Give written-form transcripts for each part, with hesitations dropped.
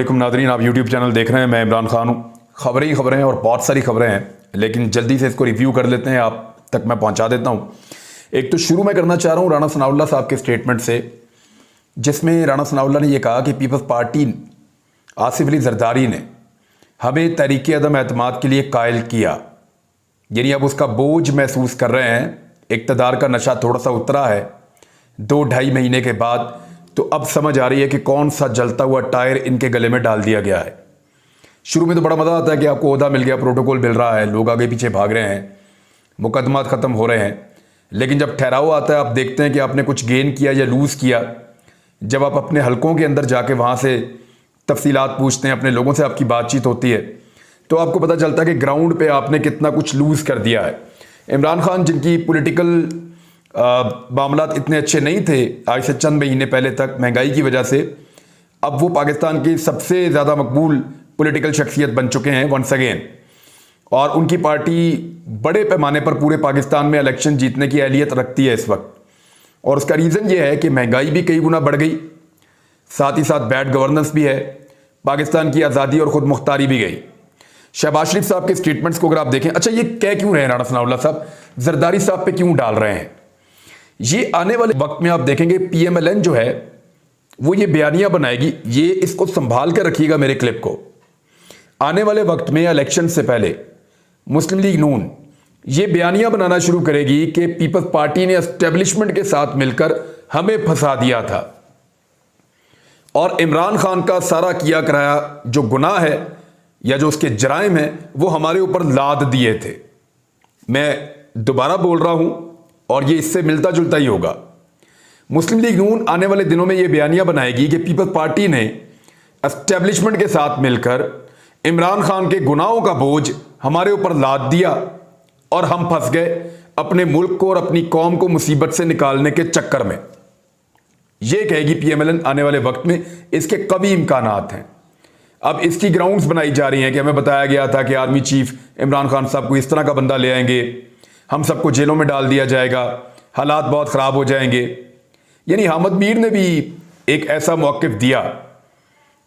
वालेकुम नादरीन, आप YouTube channel देख रहे हैं। मैं इमरान खान हूँ। खबरें ही खबरें हैं और बहुत सारी खबरें हैं, लेकिन जल्दी से इसको रिव्यू कर लेते हैं, आप तक मैं पहुँचा देता हूँ। एक तो शुरू मैं करना चाह रहा हूँ राणा सनाउल्लाह साहब के स्टेटमेंट से, जिसमें राणा सनाउल्लाह ने यह कहा कि पीपल्स पार्टी आसिफ अली जरदारी ने हमें तहरीक अदम एतमाद के लिए कायल किया, यानी अब उसका बोझ महसूस कर रहे हैं। इक़्तिदार का नशा थोड़ा सा उतरा है 2-2.5 महीने के बाद, तो अब समझ आ रही है कि कौन सा जलता हुआ टायर इनके गले में डाल दिया गया है। शुरू में तो बड़ा मज़ा आता है कि आपको ओहदा मिल गया, प्रोटोकॉल मिल रहा है, लोग आगे पीछे भाग रहे हैं, मुकदमात ख़त्म हो रहे हैं। लेकिन जब ठहराव आता है, आप देखते हैं कि आपने कुछ गेन किया या लूज़ किया। जब आप अपने हलकों के अंदर जाके वहाँ से तफसीलात पूछते हैं, अपने लोगों से आपकी बातचीत होती है, तो आपको पता चलता है कि ग्राउंड पे आपने कितना कुछ लूज़ कर दिया है। इमरान खान, जिनकी पॉलिटिकल मामलात इतने अच्छे नहीं थे आज से चंद महीने पहले तक महंगाई की वजह से, अब वो पाकिस्तान की सबसे ज़्यादा मकबूल पॉलिटिकल शख्सियत बन चुके हैं वंस अगेन। और उनकी पार्टी बड़े पैमाने पर पूरे पाकिस्तान में इलेक्शन जीतने की अहलियत रखती है इस वक्त, और उसका रीज़न ये है कि महंगाई भी कई गुना बढ़ गई, साथ ही साथ बैड गवर्नेंस भी है, पाकिस्तान की आज़ादी और ख़ुद मुख्तारी भी गई। शहबाज शरीफ साहब के स्टेटमेंट्स को अगर आप देखें, अच्छा ये कह क्यों रहे हैं राणा सनाउल्लाह साहब, जरदारी साहब पे क्यों डाल रहे हैं, ये आने वाले वक्त में आप देखेंगे PMLN जो है वो ये बयानियां बनाएगी। ये इसको संभाल कर रखिएगा मेरे क्लिप को। आने वाले वक्त में इलेक्शन से पहले मुस्लिम लीग नून ये बयानियां बनाना शुरू करेगी कि पीपल्स पार्टी ने एस्टेब्लिशमेंट के साथ मिलकर हमें फंसा दिया था, और इमरान खान का सारा किया कराया जो गुनाह है या जो उसके जराइम हैं वो हमारे ऊपर लाद दिए थे। मैं दोबारा बोल रहा हूं, और ये इससे मिलता जुलता ही होगा। मुस्लिम लीग नून आने वाले दिनों में ये बयानियां बनाएगी कि पीपल्स पार्टी ने एस्टेब्लिशमेंट के साथ मिलकर इमरान खान के गुनाहों का बोझ हमारे ऊपर लाद दिया, और हम फंस गए अपने मुल्क को और अपनी कौम को मुसीबत से निकालने के चक्कर में। यह कहेगी PMLN आने वाले वक्त में। इसके कभी इम्कानात हैं। अब इसकी ग्राउंड्स बनाई जा रही हैं कि हमें बताया गया था कि आर्मी चीफ इमरान खान साहब को इस तरह का बंदा ले आएंगे, हम सबको जेलों में डाल दिया जाएगा, हालात बहुत ख़राब हो जाएंगे। यानी हामिद मीर ने भी एक ऐसा मौक़िफ़ दिया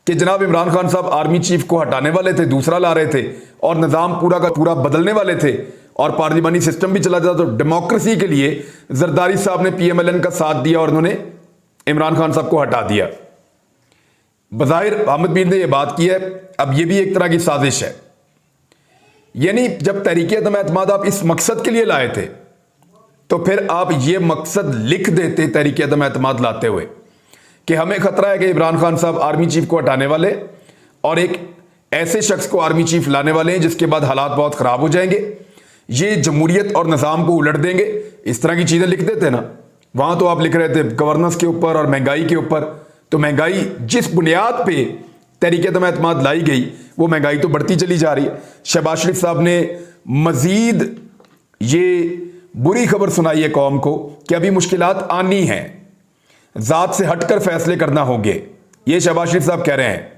कि जनाब इमरान खान साहब आर्मी चीफ को हटाने वाले थे, दूसरा ला रहे थे, और निज़ाम पूरा का पूरा बदलने वाले थे, और पार्लिमानी सिस्टम भी चला जाता। तो डेमोक्रेसी के लिए जरदारी साहब ने PMLN का साथ दिया और उन्होंने इमरान खान साहब को हटा दिया। बज़ाहिर हामिद मीर ने यह बात की है। अब यह भी एक तरह की साजिश है। यानी जब तहरीक अदम एतमाद आप इस मकसद के लिए लाए थे, तो फिर आप ये मकसद लिख देते तहरीक अदम एतमाद लाते हुए कि हमें खतरा है कि इमरान खान साहब आर्मी चीफ को हटाने वाले और एक ऐसे शख्स को आर्मी चीफ लाने वाले हैं जिसके बाद हालात बहुत ख़राब हो जाएंगे, ये जमहूरियत और निज़ाम को उलट देंगे। इस तरह की चीज़ें लिख देते ना। वहाँ तो आप लिख रहे थे गवर्नेंस के ऊपर और महंगाई के ऊपर, तो महंगाई जिस बुनियाद पे तहरीक अदम एतमाद लाई गई वो महंगाई तो बढ़ती चली जा रही है। शहबाज शरीफ साहब ने मजीद ये बुरी खबर सुनाई है कौम को कि अभी मुश्किलात आनी हैं, ज़ात से हटकर फैसले करना होंगे। ये शहबाज शरीफ साहब कह रहे हैं।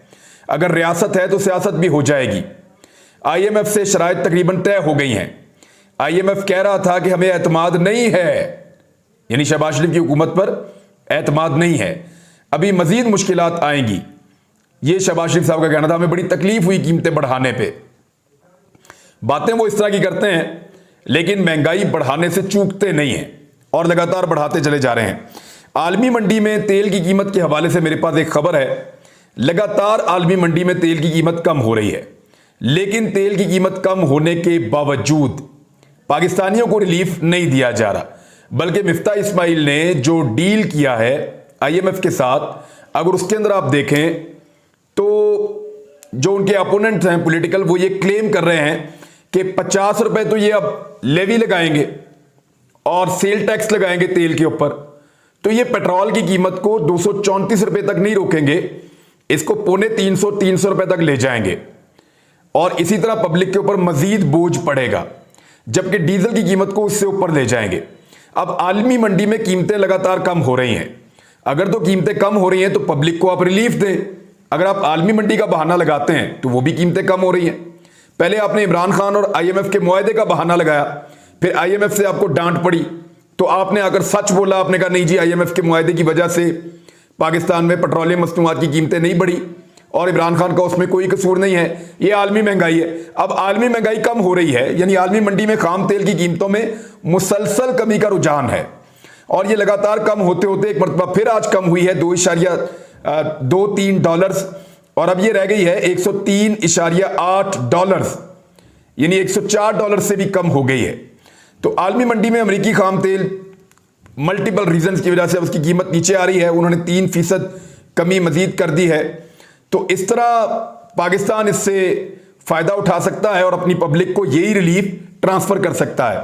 अगर रियासत है तो सियासत भी हो जाएगी। IMF से शराइत तकरीबन तय हो गई हैं। IMF कह रहा था कि हमें एतमाद नहीं है, यानी शहबाज शरीफ की हुकूमत पर एतमाद नहीं है, अभी मजीद मुश्किलात आएंगी। ये शहबाज शरीफ साहब का कहना था। हमें बड़ी तकलीफ हुई कीमतें बढ़ाने पे। बातें वो इस तरह की करते हैं, लेकिन महंगाई बढ़ाने से चूकते नहीं हैं और लगातार बढ़ाते चले जा रहे हैं। आलमी मंडी में तेल की कीमत के हवाले से मेरे पास एक खबर है। लगातार आलमी मंडी में तेल की कीमत कम हो रही है, लेकिन तेल की कीमत कम होने के बावजूद पाकिस्तानियों को रिलीफ नहीं दिया जा रहा, बल्कि मिफ्ता इस्माइल ने जो डील किया है IMF के साथ, अगर उसके अंदर आप देखें तो जो उनके अपोनेंट्स हैं पॉलिटिकल, वो ये क्लेम कर रहे हैं कि 50 रुपए तो ये अब लेवी लगाएंगे और सेल टैक्स लगाएंगे तेल के ऊपर, तो ये पेट्रोल की कीमत को 234 रुपए तक नहीं रोकेंगे, इसको 250-300 रुपए तक ले जाएंगे, और इसी तरह पब्लिक के ऊपर मजीद बोझ पड़ेगा, जबकि डीजल की कीमत को उससे ऊपर ले जाएंगे। अब आलमी मंडी में कीमतें लगातार कम हो रही हैं। अगर तो कीमतें कम हो रही हैं तो पब्लिक को आप रिलीफ दें। अगर आप आलमी मंडी का बहाना लगाते हैं तो वो भी कीमतें कम हो रही हैं। पहले आपने इमरान खान और IMF के मुआहदे का बहाना लगाया, फिर IMF से आपको डांट पड़ी, तो आपने अगर सच बोला, आपने कहा नहीं जी IMF के मुआहदे की वजह से पाकिस्तान में पेट्रोलियम मसनूआत की कीमतें नहीं बढ़ी और इमरान खान का उसमें कोई कसूर नहीं है, ये आलमी महंगाई है। अब आलमी महंगाई कम हो रही है, यानी आलमी मंडी में खाम तेल की कीमतों में मुसलसल कमी का रुझान है और ये लगातार कम होते होते एक मरतबा फिर आज कम हुई है 2.23 डॉलर्स और अब ये रह गई है 103.8 डॉलर्स, यानी 104 डॉलर से भी कम हो गई है। तो आलमी मंडी में अमेरिकी खाम तेल मल्टीपल रीजंस की वजह से उसकी कीमत नीचे आ रही है, उन्होंने 3% कमी मजीद कर दी है। तो इस तरह पाकिस्तान इससे फायदा उठा सकता है और अपनी पब्लिक को यही रिलीफ ट्रांसफर कर सकता है।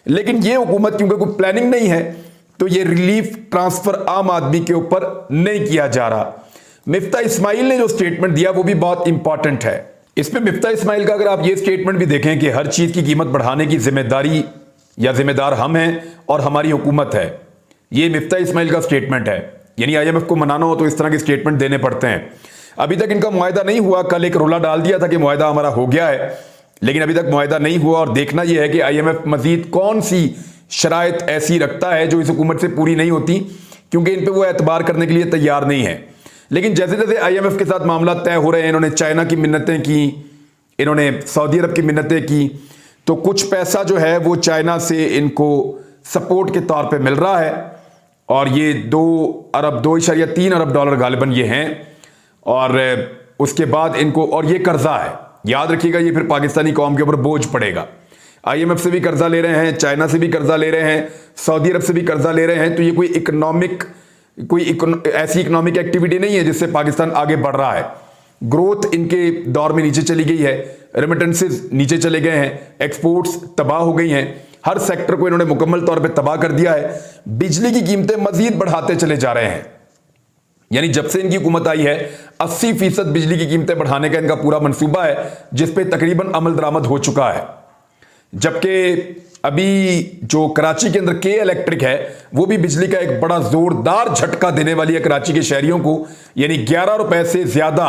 लेकिन ये हुकूमत क्योंकि कोई प्लानिंग नहीं है तो ये रिलीफ ट्रांसफर आम आदमी के ऊपर नहीं किया जा रहा। मिफ्ता इस्माइल ने जो स्टेटमेंट दिया वो भी बहुत इंपॉर्टेंट है। इसमें मिफ्ता इस्माइल का अगर आप ये स्टेटमेंट भी देखें कि हर चीज की कीमत बढ़ाने की जिम्मेदारी या जिम्मेदार हम हैं और हमारी हुकूमत है, ये मिफ्ता इस्माइल का स्टेटमेंट है। यानी IMF को मनाना हो तो इस तरह के स्टेटमेंट देने पड़ते हैं। अभी तक इनका मुआहदा नहीं हुआ, कल एक रोला डाल दिया था कि मुआहदा हमारा हो गया है, लेकिन अभी तक मुआहदा नहीं हुआ और देखना यह है कि IMF मजीद कौन सी शराइत ऐसी रखता है जो इस हुकूमत से पूरी नहीं होती, क्योंकि इन पर वो एतबार करने के लिए तैयार नहीं है। लेकिन जैसे जैसे IMF के साथ मामला तय हो रहे हैं, इन्होंने चाइना की मिन्नतें की, इन्होंने सऊदी अरब की मिन्नतें की, तो कुछ पैसा जो है वो चाइना से इनको सपोर्ट के तौर पे मिल रहा है और ये 2.3 अरब डॉलर गालिबन ये हैं और उसके बाद इनको, और ये कर्जा है, याद रखिएगा, ये फिर पाकिस्तानी कौम के ऊपर बोझ पड़ेगा। IMF से भी कर्जा ले रहे हैं, चाइना से भी कर्जा ले रहे हैं, सऊदी अरब से भी कर्जा ले रहे हैं, तो ये कोई ऐसी इकोनॉमिक एक्टिविटी नहीं है जिससे पाकिस्तान आगे बढ़ रहा है। ग्रोथ इनके दौर में नीचे चली गई है, रेमिटेंसेस नीचे चले गए हैं, एक्सपोर्ट्स तबाह हो गई हैं, हर सेक्टर को इन्होंने मुकम्मल तौर पे तबाह कर दिया है। बिजली की कीमतें मजीद बढ़ाते चले जा रहे हैं, यानी जब से इनकी हुकूमत आई है 80% बिजली की कीमतें बढ़ाने का इनका पूरा मंसूबा है, जिसपे तकरीबन अमल दरामद हो चुका है। जबकि अभी जो कराची के अंदर के इलेक्ट्रिक है वो भी बिजली का एक बड़ा जोरदार झटका देने वाली है कराची के शहरियों को, यानी 11 रुपए से ज्यादा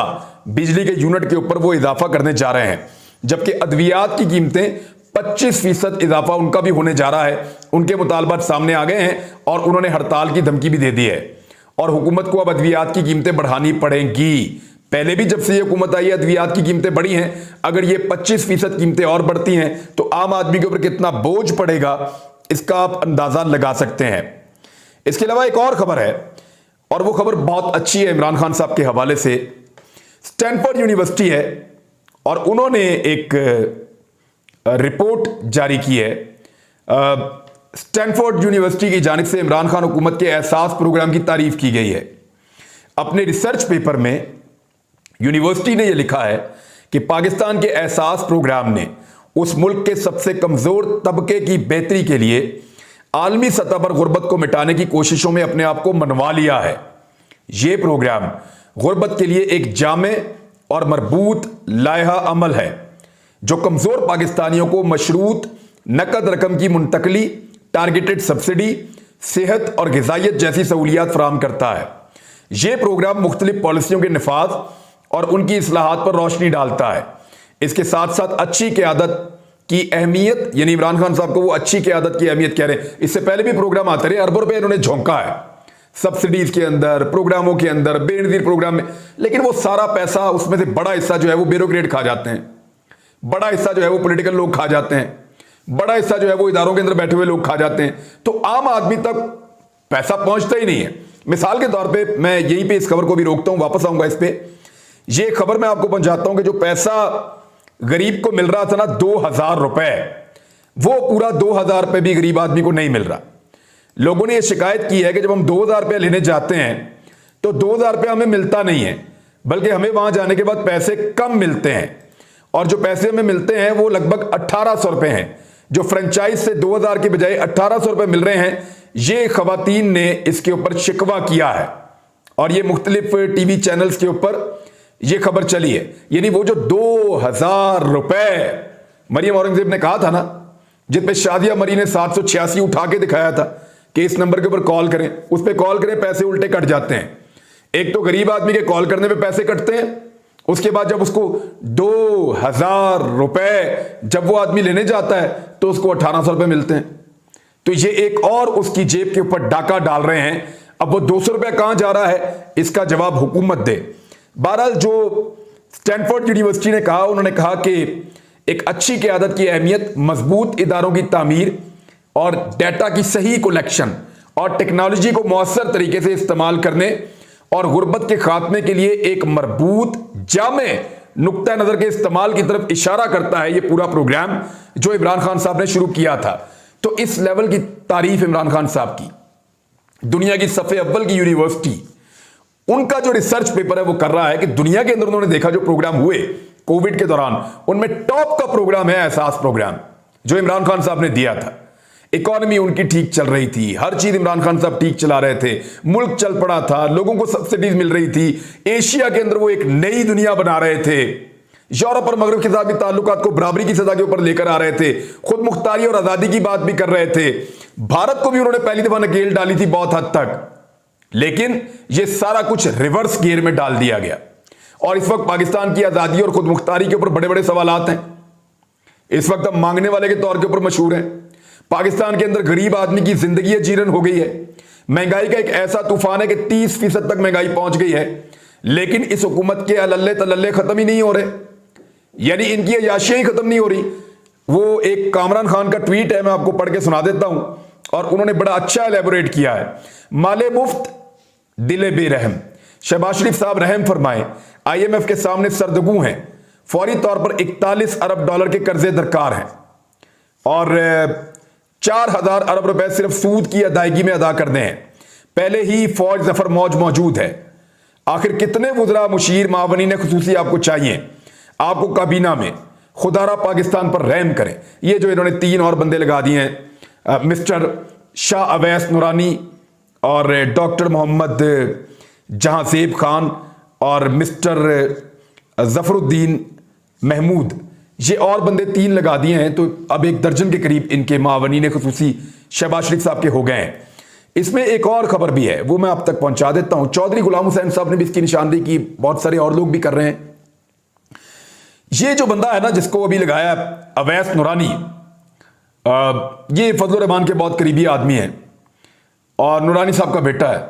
बिजली के यूनिट के ऊपर वो इजाफा करने जा रहे हैं। जबकि अद्वियात की कीमतें 25% इजाफा उनका भी होने जा रहा है। उनके मुतालबात सामने आ गए हैं और उन्होंने हड़ताल की धमकी भी दे दी है और हुकूमत को अब अद्वियात की कीमतें बढ़ानी पड़ेंगी। पहले भी जब से ये हुकूमत आई है अद्वियात की कीमतें बढ़ी हैं, अगर ये 25% कीमतें और बढ़ती हैं तो आम आदमी के ऊपर कितना बोझ पड़ेगा इसका आप अंदाजा लगा सकते हैं। इसके अलावा एक और खबर है और वो खबर बहुत अच्छी है इमरान खान साहब के हवाले से। स्टैनफोर्ड यूनिवर्सिटी है और उन्होंने एक रिपोर्ट जारी की है। स्टैनफोर्ड यूनिवर्सिटी की जानिब से इमरान खान हुकूमत के एहसास प्रोग्राम की तारीफ की गई है। अपने रिसर्च पेपर में यूनिवर्सिटी ने यह लिखा है कि पाकिस्तान के एहसास प्रोग्राम ने उस मुल्क के सबसे कमजोर तबके की बेहतरी के लिए आलमी सतह पर गुर्बत को मिटाने की कोशिशों में अपने आप को मनवा लिया है। यह प्रोग्राम गुर्बत के लिए एक जामे और मरबूत लायहा अमल है जो कमजोर पाकिस्तानियों को मशरूत नकद रकम की मुंतकली, टारगेटेड सब्सिडी, सेहत और ग़िज़ाइयत जैसी सहूलियात फराहम करता है। यह प्रोग्राम मुख्तलिफ पॉलिसियों के निफाज और उनकी इस्लाहात पर रोशनी डालता है। इसके साथ साथ अच्छी क़यादत की अहमियत, यानी इमरान खान साहब को वो अच्छी क़यादत की अहमियत कह रहे हैं। इससे पहले भी प्रोग्राम आते रहे, अरबों रुपए इन्होंने झोंका है सब्सिडीज के अंदर, प्रोग्रामों के अंदर, बेनजीर प्रोग्राम में, लेकिन वो सारा पैसा, उसमें से बड़ा हिस्सा जो है वो ब्यूरोक्रेट खा जाते हैं, बड़ा हिस्सा जो है वो पॉलिटिकल लोग खा जाते हैं, बड़ा हिस्सा जो है वो इदारों के अंदर बैठे हुए लोग खा जाते हैं, तो आम आदमी तक पैसा पहुंचता ही नहीं है। मिसाल के तौर पे मैं यहीं पे इस खबर को भी रोकता हूं, वापस आऊंगा इस पे। ये खबर मैं आपको पहुंचाता हूं कि जो पैसा गरीब को मिल रहा था ना 2000 रुपए, वो पूरा 2000 रुपए भी गरीब आदमी को नहीं मिल रहा। लोगों ने यह शिकायत की है कि जब हम 2000 रुपए लेने जाते हैं तो 2000 रुपए हमें मिलता नहीं है, बल्कि हमें वहां जाने के बाद पैसे कम मिलते हैं और जो पैसे हमें मिलते हैं वो लगभग 1800 रुपए हैं। जो फ्रेंचाइज से 2000 के बजाय 1800 रुपए मिल रहे हैं, ये खवातीन ने इसके ऊपर शिकवा किया है और ये मुख्तलिफ टीवी चैनल्स के ऊपर ये खबर चली है। यानी वो जो 2000 रुपए मरियम औरंगजेब ने कहा था ना, जिस पे शादिया मरी ने 786 उठा के दिखाया था कि इस नंबर के ऊपर कॉल करें, उस पर कॉल करें, पैसे उल्टे कट जाते हैं। एक तो गरीब आदमी के कॉल करने पे पैसे कटते हैं, उसके बाद जब उसको 2000 रुपए जब वो आदमी लेने जाता है तो उसको 1800 रुपए मिलते हैं। तो ये एक और उसकी जेब के ऊपर डाका डाल रहे हैं। अब वो 200 रुपए कहां जा रहा है, इसका जवाब हुकूमत दे। बहरहाल जो स्टैनफोर्ड यूनिवर्सिटी ने कहा, उन्होंने कहा कि एक अच्छी क़यादत की अहमियत मजबूत इदारों की तामीर और डेटा की सही कलेक्शन और टेक्नोलॉजी को मौसर तरीके से इस्तेमाल करने और गुर्बत के खात्मे के लिए एक मरबूत जामे नुक्ता नजर के इस्तेमाल की तरफ इशारा करता है। यह पूरा प्रोग्राम जो इमरान खान साहब ने शुरू किया था, तो इस लेवल की तारीफ इमरान खान साहब की, दुनिया की सफ़े अव्वल की यूनिवर्सिटी उनका जो रिसर्च पेपर है वो कर रहा है कि दुनिया के अंदर उन्होंने देखा जो प्रोग्राम हुए कोविड के दौरान, उनमें टॉप का प्रोग्राम है एहसास प्रोग्राम जो इमरान खान साहब ने दिया था। इकोनॉमी उनकी ठीक चल रही थी, हर चीज इमरान खान साहब ठीक चला रहे थे, मुल्क चल पड़ा था, लोगों को सब्सिडीज मिल रही थी, एशिया के अंदर वो एक नई दुनिया बना रहे थे, यूरोप और मगरब के साथ भी ताल्लुकात को बराबरी की सतह के ऊपर लेकर आ रहे थे, खुद मुख्तारी और आजादी की बात भी कर रहे थे, भारत को भी उन्होंने पहली दफा नकेल डाली थी बहुत हद तक। लेकिन यह सारा कुछ रिवर्स गियर में डाल दिया गया और इस वक्त पाकिस्तान की आजादी और खुद मुख्तारी के ऊपर बड़े बड़े सवालात हैं। इस वक्त हम मांगने वाले के तौर के ऊपर मशहूर हैं। पाकिस्तान के अंदर गरीब आदमी की जिंदगी जीरन हो गई है, महंगाई का एक ऐसा तूफान है कि 30% तक महंगाई पहुंच गई है, लेकिन इस हुकूमत के अलल्ले तलल्ले खत्म ही नहीं हो रहे, यानी इनकी अयाशियां ही खत्म नहीं हो रही। वो एक कामरान खान का ट्वीट है, मैं आपको पढ़ के सुना देता हूं, और उन्होंने बड़ा अच्छा एलेबोरेट किया है। माले मुफ्त दिले बेरहम, शहबाज शरीफ साहब रहम फरमाए, IMF के सामने सरदगू हैं, फौरी तौर पर 41 अरब डॉलर के कर्जे दरकार हैं और 4000 अरब रुपए सिर्फ सूद की अदायगी में अदा करने हैं। पहले ही फौज जफर मौज मौजूद है। आखिर कितने वुज़रा मुशीर मावनी ने खुसूसी आपको चाहिए, आपको काबीना में खुदारा पाकिस्तान पर रहम करें। ये जो इन्होंने 3 और बंदे लगा दिए हैं, मिस्टर शाह अवैस नूरानी और डॉक्टर मोहम्मद जहांसेब खान और मिस्टर जफरुद्दीन महमूद, ये और बंदे 3 लगा दिए हैं, तो अब 1 दर्जन के करीब इनके मावनी ने खुसूसी शहबाज शरीफ साहब के हो गए हैं। इसमें एक और खबर भी है, वो मैं आप तक पहुंचा देता हूं। चौधरी गुलाम हुसैन साहब ने भी इसकी निशानदेही की, बहुत सारे और लोग भी कर रहे हैं। ये जो बंदा है ना जिसको अभी लगाया अवैस नूरानी, ये फजल रहमान के बहुत करीबी आदमी है और नूरानी साहब का बेटा है,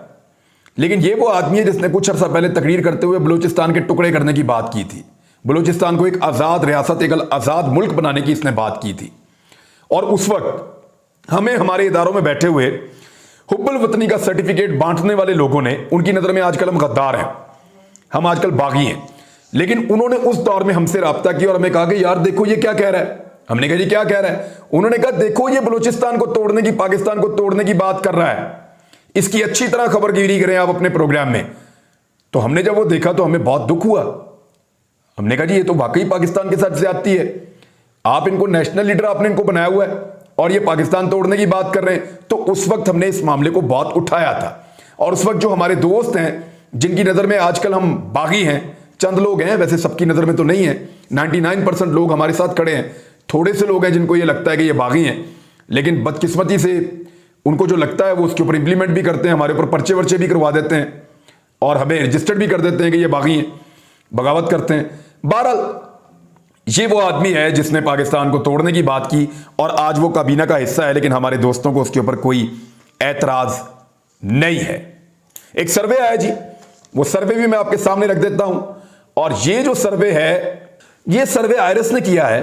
लेकिन ये वो आदमी है जिसने कुछ अर्सा पहले तकरीर करते हुए बलूचिस्तान के टुकड़े करने की बात की थी, बलूचिस्तान को एक आज़ाद रियासत, एक आज़ाद मुल्क बनाने की इसने बात की थी। और उस वक्त हमें हमारे इदारों में बैठे हुए हुब्बुल वतनी का सर्टिफिकेट बांटने वाले लोगों ने, उनकी नज़र में आजकल हम गद्दार हैं, हम आजकल बागी हैं, लेकिन उन्होंने उस दौर में हमसे रब्ता किया और हमें कहा कि यार देखो ये क्या कह रहा है। हमने कहा जी क्या कह रहा है? उन्होंने कहा देखो ये बलूचिस्तान को तोड़ने की, पाकिस्तान को तोड़ने की बात कर रहा है, इसकी अच्छी तरह खबरगिरी करें आप अपने प्रोग्राम में। तो हमने जब वो देखा तो हमें बहुत दुख हुआ। हमने कहा जी ये तो वाकई पाकिस्तान के साथ ज्यादती है, आप इनको नेशनल लीडर आपने इनको बनाया हुआ है और ये पाकिस्तान तोड़ने की बात कर रहे हैं। तो उस वक्त हमने इस मामले को बहुत उठाया था और उस वक्त जो हमारे दोस्त हैं जिनकी नज़र में आजकल हम बागी हैं, चंद लोग हैं, वैसे सबकी नज़र में तो नहीं है, 99% लोग हमारे साथ खड़े हैं, थोड़े से लोग हैं जिनको ये लगता है कि ये बागी हैं, लेकिन बदकिस्मती से उनको जो लगता है वो उसके ऊपर इंप्लीमेंट भी करते हैं, हमारे ऊपर पर्चे वर्चे भी करवा देते हैं और हमें रजिस्टर्ड भी कर देते हैं कि ये बागी हैं, बगावत करते हैं। बहरहाल ये वो आदमी है जिसने पाकिस्तान को तोड़ने की बात की और आज वो काबीना का हिस्सा है, लेकिन हमारे दोस्तों को उसके ऊपर कोई एतराज नहीं है। एक सर्वे आया जी, वो सर्वे भी मैं आपके सामने रख देता हूं, और ये जो सर्वे है ये सर्वे आयरस ने किया है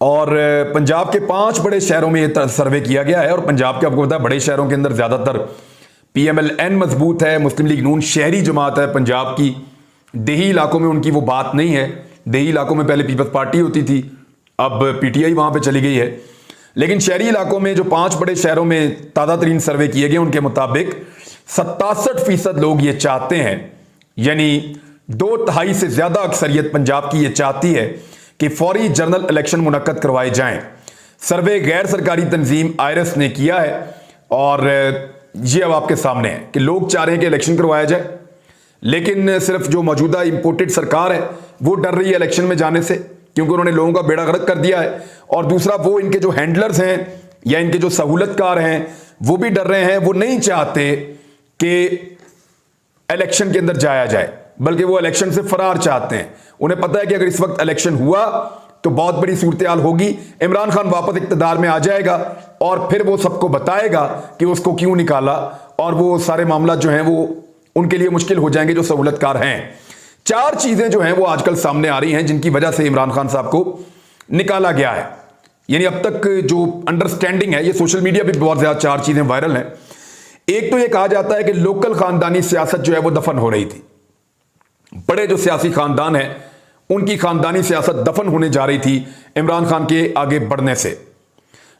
और पंजाब के 5 बड़े शहरों में ये सर्वे किया गया है। और पंजाब के आपको पता है बड़े शहरों के अंदर ज्यादातर PMLN मजबूत है, मुस्लिम लीग नून शहरी जमात है पंजाब की। देही इलाकों में उनकी वो बात नहीं है, देही इलाकों में पहले पीपल्स पार्टी होती थी, अब PTI वहां पे चली गई है। लेकिन शहरी इलाकों में जो 5 बड़े शहरों में ताज़ा तरीन सर्वे किए गए उनके मुताबिक 67% लोग ये चाहते हैं, यानी 2/3 से ज्यादा अक्सरियत पंजाब की ये चाहती है कि फौरी जनरल इलेक्शन मुनक्कद करवाए जाएं। सर्वे गैर सरकारी तंजीम आयरस ने किया है और ये अब आपके सामने है कि लोग चाह रहे हैं कि इलेक्शन करवाया जाए, लेकिन सिर्फ जो मौजूदा इंपोर्टेड सरकार है वो डर रही है इलेक्शन में जाने से, क्योंकि उन्होंने लोगों का बेड़ा गर्क कर दिया है। और दूसरा वो इनके जो हैंडलर्स हैं या इनके जो सहूलतकार हैं वो भी डर रहे हैं, वो नहीं चाहते कि इलेक्शन के अंदर जाया जाए, बल्कि वो इलेक्शन से फरार चाहते हैं। उन्हें पता है कि अगर इस वक्त इलेक्शन हुआ तो बहुत बड़ी सूरत-ए-हाल होगी, इमरान खान वापस इक़्तिदार में आ जाएगा और फिर वो सबको बताएगा कि उसको क्यों निकाला, और वो सारे मामला जो हैं वो उनके लिए मुश्किल हो जाएंगे जो सहूलतकार हैं। 4 चीजें जो हैं वो आजकल सामने आ रही हैं जिनकी वजह से इमरान खान साहब को निकाला गया है। यानी अब तक जो अंडरस्टैंडिंग है, ये सोशल मीडिया पे बहुत ज्यादा 4 चीजें वायरल हैं। एक तो ये कहा जाता है कि लोकल खानदानी सियासत जो है वो दफन हो रही थी। बड़े जो सियासी खानदान है उनकी खानदानी सियासत दफन होने जा रही थी इमरान खान के आगे बढ़ने से।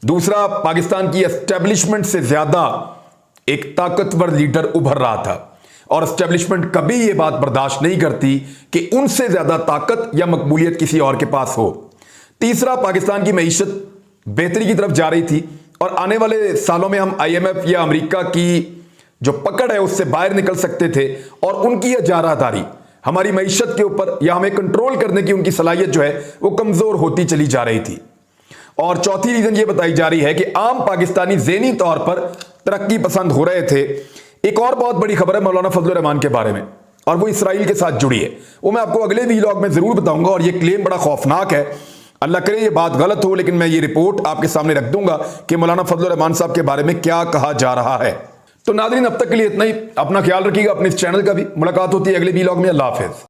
दूसरा, पाकिस्तान की एस्टेब्लिशमेंट से ज्यादा एक ताकतवर लीडर उभर रहा था और एस्टेब्लिशमेंट कभी यह बात बर्दाश्त नहीं करती कि उनसे ज्यादा ताकत या मकबूलियत किसी और के पास हो। तीसरा, पाकिस्तान की मईशत बेहतरी की तरफ जा रही थी और आने वाले सालों में हम IMF या अमेरिका की जो पकड़ है उससे बाहर निकल सकते थे और उनकी यह जारादारी हमारी मईशत के ऊपर या हमें कंट्रोल करने की उनकी सलाहियत जो है वो कमजोर होती चली जा रही थी। और चौथी रीजन ये बताई जा रही है कि आम पाकिस्तानी ज़हनी तौर पर तरक्की पसंद हो रहे थे। एक और बहुत बड़ी खबर है मौलाना फजल रहमान के बारे में और वो इसराइल के साथ जुड़ी है। वो मैं आपको अगले व्लॉग में जरूर बताऊंगा और ये क्लेम बड़ा खौफनाक है। अल्लाह करे ये बात गलत हो, लेकिन मैं ये रिपोर्ट आपके सामने रख दूंगा कि मौलाना फजल रहमान साहब के बारे में क्या कहा जा रहा है। तो नाज़रीन, अब तक के लिए इतना ही। अपना ख्याल रखिएगा, अपने इस चैनल का भी। मुलाकात होती है अगले व्लॉग में। अल्लाह हाफिज।